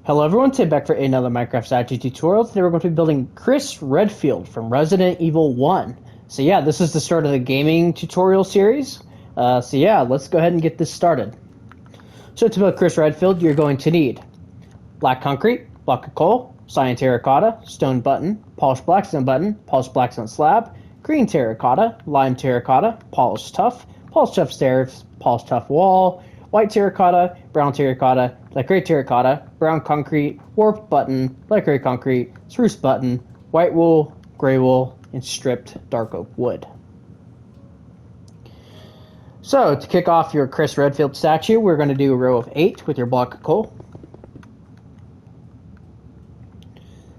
Hello everyone, Tim back for another Minecraft strategy tutorial. Today we're going to be building Chris Redfield from Resident Evil 1. So yeah, this is the start of the gaming tutorial series. Let's go ahead and get this started. So to build Chris Redfield, you're going to need black concrete, block of coal, cyan terracotta, stone button, polished blackstone button, polished blackstone slab, green terracotta, lime terracotta, polished tough stairs, polished tough wall, white terracotta, brown terracotta, light gray terracotta, brown concrete, warped button, light gray concrete, spruce button, white wool, gray wool, and stripped dark oak wood. So to kick off your Chris Redfield statue, we're going to do a row of 8 with your block of coal.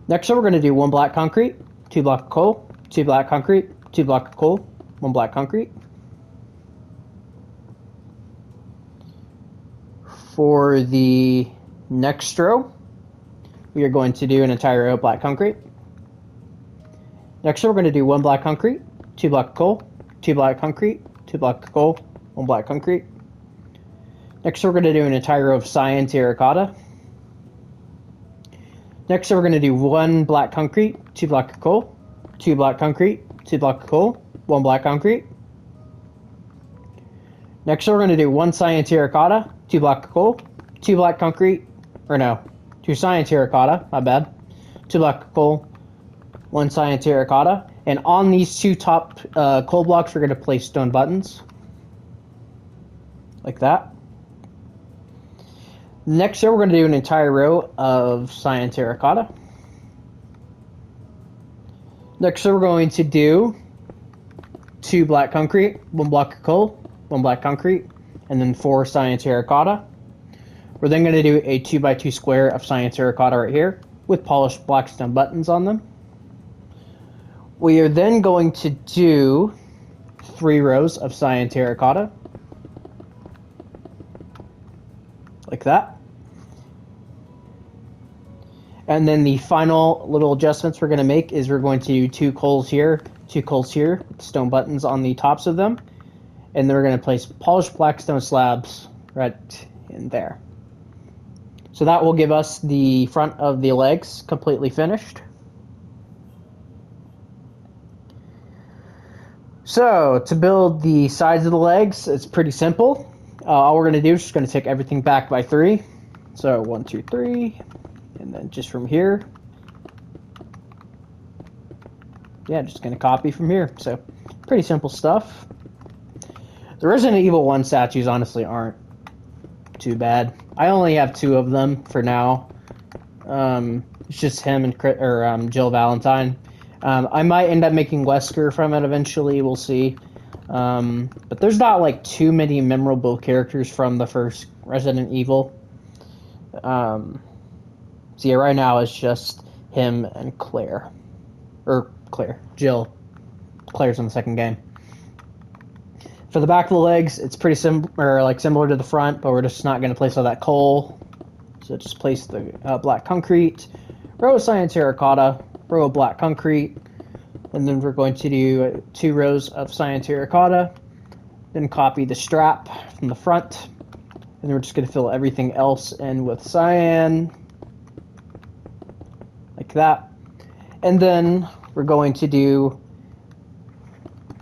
Next up, we're going to do 1 black concrete, 2 block of coal, 2 black concrete, 2 block of coal, 1 black concrete. For the next row, we are going to do an entire row of black concrete. Next row, we're going to do 1 black concrete, 2 block of coal, 2 black concrete, 2 block of coal, 1 black concrete. Next row, we're going to do an entire row of cyan terracotta. Next row, we're going to do 1 black concrete, 2 block of coal, 2 black concrete, 2 block of coal, 1 black concrete. Next row, we're going to do 1 cyan terracotta, 2 block of coal, 2 black concrete, 2 cyan terracotta, my bad, 2 block of coal, 1 cyan terracotta, and on these 2 top coal blocks, we're going to place stone buttons, like that. Next row, we're going to do an entire row of cyan terracotta. Next row, we're going to do 2 black concrete, 1 block of coal, 1 black concrete, and then 4 cyan terracotta. We're then going to do a 2x2 square of cyan terracotta right here with polished blackstone buttons on them. We are then going to do 3 rows of cyan terracotta, like that. And then the final little adjustments we're going to make is we're going to do 2 coals here, 2 coals here, with stone buttons on the tops of them. And then we're going to place polished blackstone slabs right in there. So that will give us the front of the legs completely finished. So to build the sides of the legs, it's pretty simple. All we're going to do is just going to take everything back by 3. So 1, 2, 3, and then just from here. Yeah, just going to copy from here. So pretty simple stuff. The Resident Evil 1 statues honestly aren't too bad. I only have 2 of them for now. It's just him and Jill Valentine. I might end up making Wesker from it eventually. We'll see. But there's not like too many memorable characters from the first Resident Evil. So yeah, right now it's just him and Claire. Jill. Claire's in the second game. For the back of the legs, it's pretty similar to the front, but we're just not going to place all that coal. So just place the black concrete, row of cyan terracotta, row of black concrete, and then we're going to do 2 rows of cyan terracotta, then copy the strap from the front, and then we're just going to fill everything else in with cyan, like that. And then we're going to do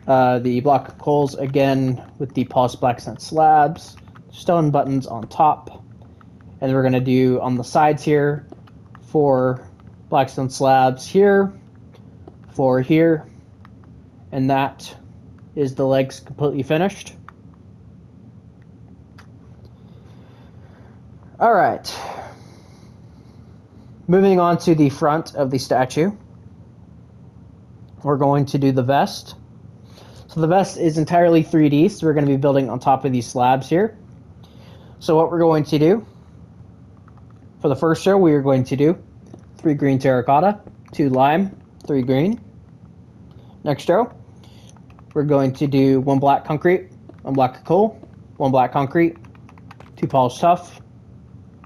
the block of coals again with the polished blackstone slabs, stone buttons on top, and we're going to do on the sides here 4 blackstone slabs here, 4 here, and that is the legs completely finished. Alright, moving on to the front of the statue, we're going to do the vest. So the vest is entirely 3D, so we're going to be building on top of these slabs here. So what we're going to do, for the first row, we are going to do 3 green terracotta, 2 lime, 3 green. Next row, we're going to do 1 black concrete, 1 black of coal, 1 black concrete, 2 polished tough,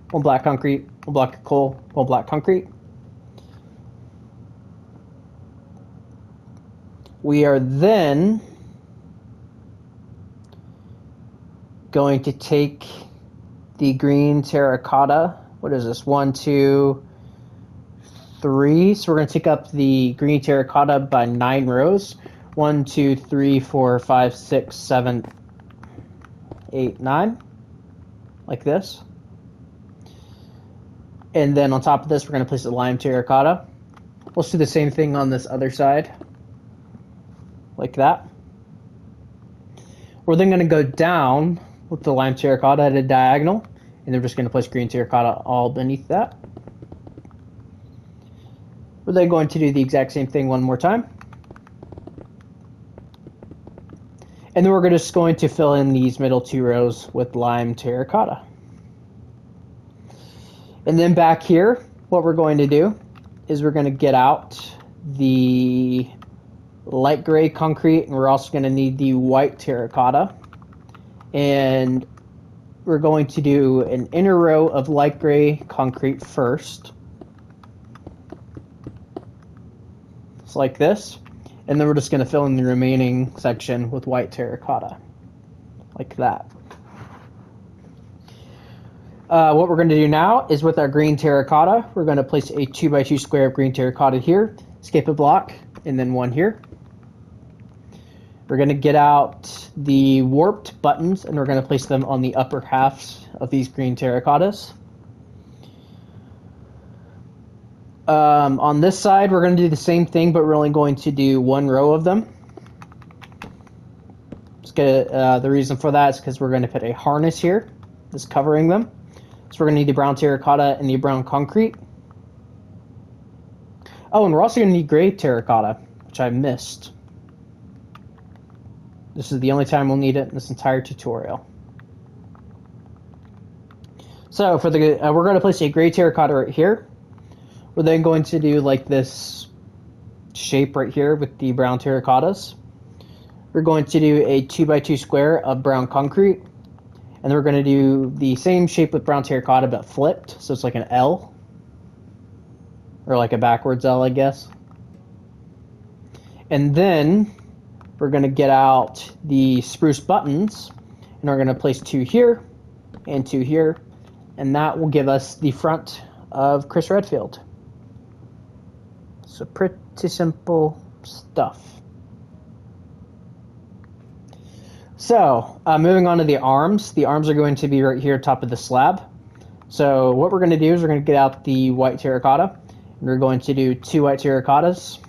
1 black concrete, 1 black of coal, 1 black concrete. We are then going to take the green terracotta what is this? 1, 2, 3. So we're going to take up the green terracotta by 9 rows. 1, 2, 3, 4, 5, 6, 7, 8, 9. Like this. And then on top of this, we're going to place the lime terracotta. Let's do the same thing on this other side. Like that. We're then going to go down with the lime terracotta at a diagonal. And then we're just going to place green terracotta all beneath that. We're then going to do the exact same thing one more time. And then we're just going to fill in these middle 2 rows with lime terracotta. And then back here, what we're going to do is we're going to get out the light gray concrete, and we're also going to need the white terracotta. And we're going to do an inner row of light gray concrete first. Just like this. And then we're just going to fill in the remaining section with white terracotta. Like that. What we're going to do now is with our green terracotta, we're going to place a 2x2 square of green terracotta here, skip a block, and then one here. We're going to get out the warped buttons, and we're going to place them on the upper halves of these green terracottas. On this side, we're going to do the same thing, but we're only going to do 1 row of them. The reason for that is because we're going to put a harness here that's covering them. So we're going to need the brown terracotta and the brown concrete. Oh, and we're also going to need gray terracotta, which I missed. This is the only time we'll need it in this entire tutorial. So for the we're going to place a gray terracotta right here. We're then going to do like this shape right here with the brown terracottas. We're going to do a 2x2 square of brown concrete. And then we're going to do the same shape with brown terracotta but flipped. So it's like an L. Or like a backwards L, I guess. And then we're going to get out the spruce buttons. And we're going to place 2 here and 2 here. And that will give us the front of Chris Redfield. So pretty simple stuff. So, moving on to the arms. The arms are going to be right here top of the slab. So what we're going to do is we're going to get out the white terracotta. And we're going to do 2 white terracottas,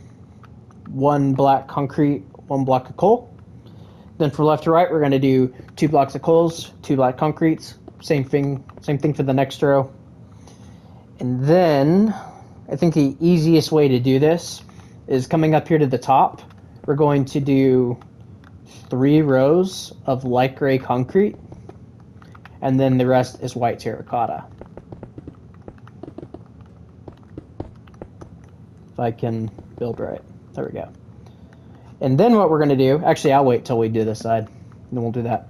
1 black concrete, 1 block of coal. Then from left to right, we're going to do 2 blocks of coals, 2 black concretes. Same thing for the next row. And then, I think the easiest way to do this is coming up here to the top. We're going to do 3 rows of light gray concrete, and then the rest is white terracotta. If I can build right. There we go. And then what we're going to do, actually I'll wait till we do this side, and then we'll do that.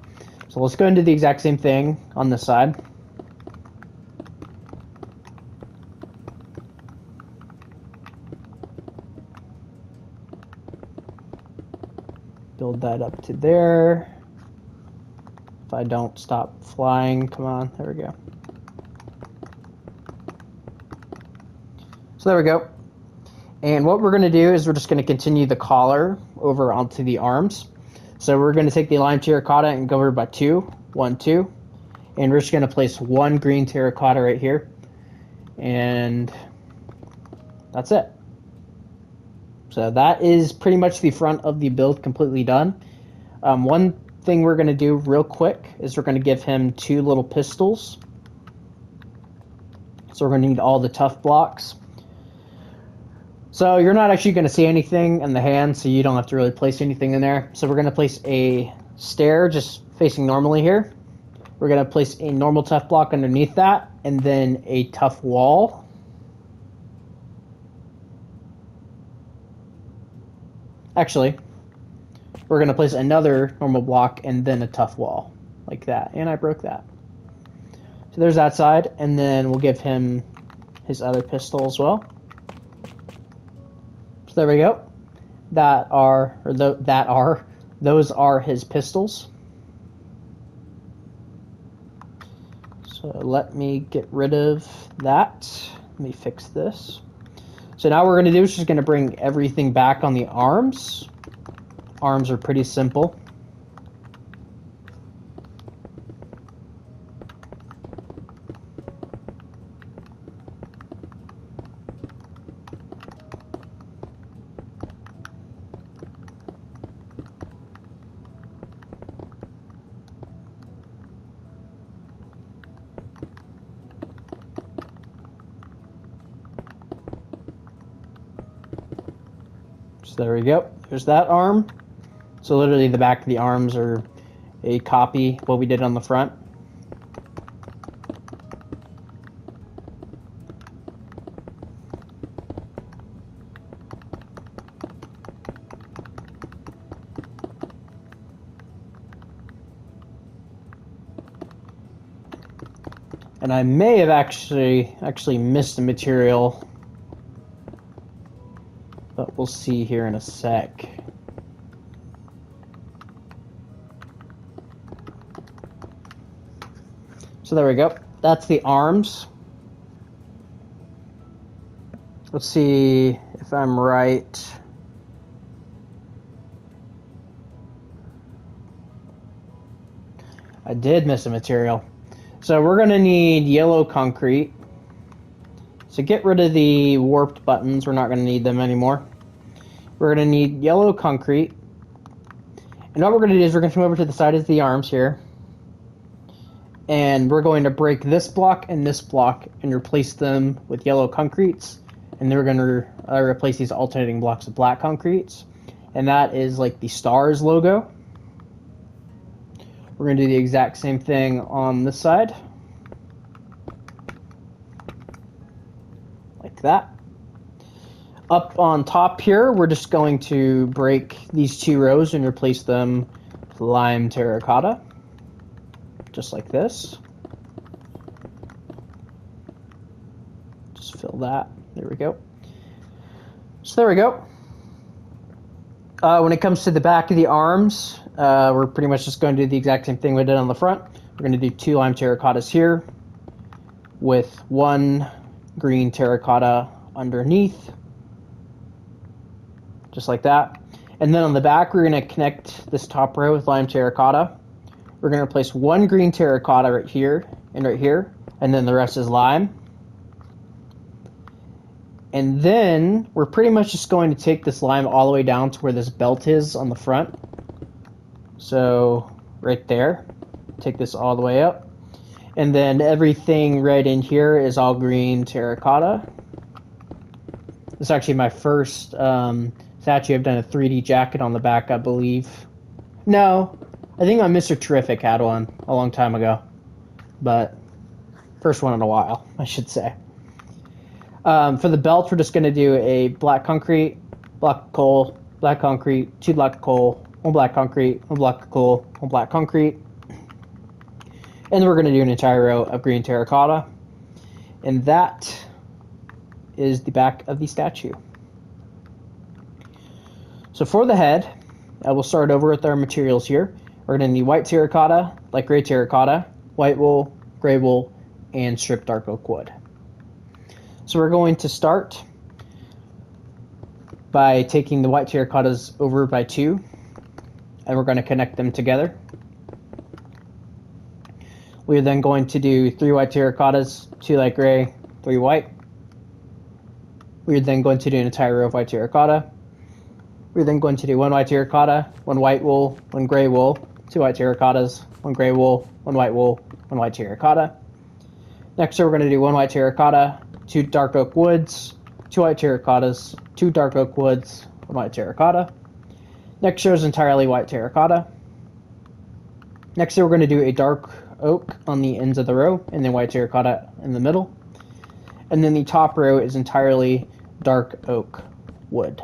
So let's go and do the exact same thing on this side. Build that up to there. If I don't stop flying, come on, there we go. So there we go. And what we're going to do is we're just going to continue the collar over onto the arms. So we're going to take the lime terracotta and go over by 2, 1, 2. And we're just going to place 1 green terracotta right here. And that's it. So that is pretty much the front of the build completely done. One thing we're going to do real quick is we're going to give him 2 little pistols. So we're going to need all the tough blocks. So you're not actually going to see anything in the hand, so you don't have to really place anything in there. So we're going to place a stair just facing normally here. We're going to place a normal tough block underneath that, and then a tough wall. Actually, we're going to place another normal block and then a tough wall, like that. And I broke that. So there's that side, and then we'll give him his other pistol as well. So there we go. Those are his pistols. So So let me get rid of that. Let me fix this. So now what we're going to do is just going to bring everything back on the arms. Arms are pretty simple. So there we go. There's that arm. So literally the back of the arms are a copy of what we did on the front. And I may have actually missed a material, but we'll see here in a sec. So there we go. That's the arms. Let's see if I'm right. I did miss a material. So we're going to need yellow concrete. So get rid of the warped buttons. We're not going to need them anymore. We're going to need yellow concrete. And what we're going to do is we're going to come over to the side of the arms here. And we're going to break this block and replace them with yellow concretes. And then we're going to replace these alternating blocks with black concretes. And that is like the stars logo. We're going to do the exact same thing on this side. Like that. Up on top here, we're just going to break these two rows and replace them with lime terracotta. Just like this. Just fill that. There we go. So there we go. When it comes to the back of the arms, we're pretty much just going to do the exact same thing we did on the front. We're going to do 2 lime terracottas here with 1 green terracotta underneath. Just like that. And then on the back, we're going to connect this top row with lime terracotta. We're going to replace 1 green terracotta right here, and then the rest is lime. And then we're pretty much just going to take this lime all the way down to where this belt is on the front. So right there, take this all the way up. And then everything right in here is all green terracotta. This is actually my first statue. I've done a 3D jacket on the back, I believe. No, I think my Mr. Terrific had one a long time ago. But first one in a while, I should say. For the belt, we're just going to do a black concrete, black coal, black concrete, 2 black coal, 1 black concrete, 1 black coal, 1 black concrete. And then we're going to do an entire row of green terracotta. And that is the back of the statue. So for the head, we'll start over with our materials here. We're going to need white terracotta, light gray terracotta, white wool, gray wool, and stripped dark oak wood. So we're going to start by taking the white terracottas over by 2, and we're going to connect them together. We're then going to do 3 white terracottas, 2 light gray, 3 white. We're then going to do an entire row of white terracotta. We're then going to do 1 white terracotta, 1 white wool, 1 gray wool, 2 white terracottas, 1 gray wool, 1 white wool, 1 white terracotta. Next we're going to do 1 white terracotta, 2 dark oak woods, 2 white terracottas, 2 dark oak woods, 1 white terracotta. Next row is entirely white terracotta. Next we're going to do a dark oak on the ends of the row, and then white terracotta in the middle. And then the top row is entirely dark oak wood.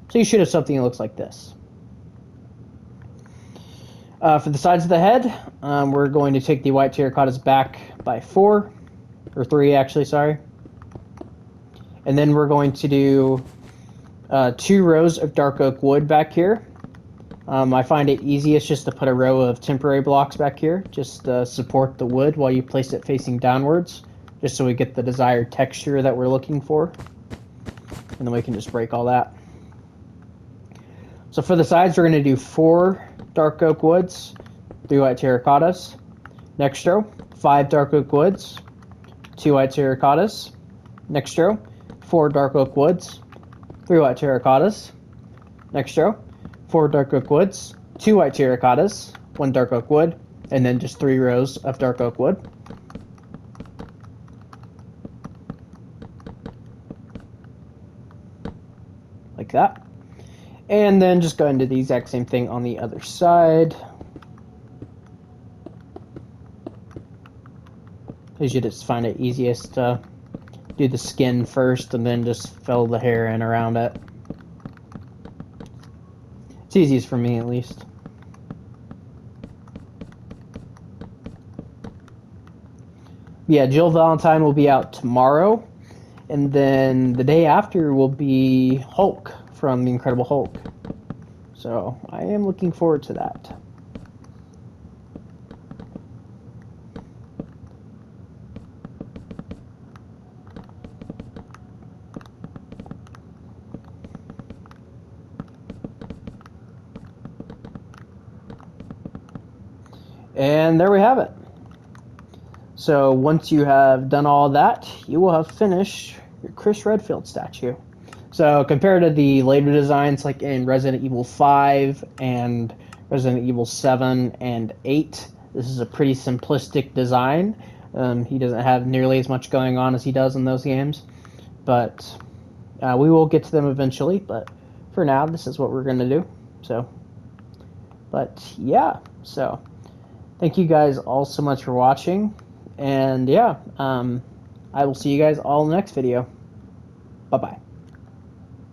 So you should have something that looks like this. For the sides of the head, we're going to take the white terracottas back by 4, or 3 actually, sorry. And then we're going to do 2 rows of dark oak wood back here. I find it easiest just to put a row of temporary blocks back here, just to support the wood while you place it facing downwards, just so we get the desired texture that we're looking for. And then we can just break all that. So for the sides, we're going to do 4 dark oak woods, 3 white terracottas. Next row, 5 dark oak woods, 2 white terracottas. Next row, 4 dark oak woods, 3 white terracottas. Next row, 4 dark oak woods, 2 white terracottas, 1 dark oak wood, and then just 3 rows of dark oak wood. Like that. And then just go into the exact same thing on the other side. Because you just find it easiest to do the skin first and then just fill the hair in around it. It's easiest for me, at least. Yeah, Jill Valentine will be out tomorrow. And then the day after will be Hulk from The Incredible Hulk. So I am looking forward to that. And there we have it. So once you have done all that, you will have finished your Chris Redfield statue. So compared to the later designs like in Resident Evil 5 and Resident Evil 7 and 8, this is a pretty simplistic design. He doesn't have nearly as much going on as he does in those games. But we will get to them eventually. But for now, this is what we're going to do. So, but yeah, so thank you guys all so much for watching. And yeah, I will see you guys all in the next video. Bye-bye.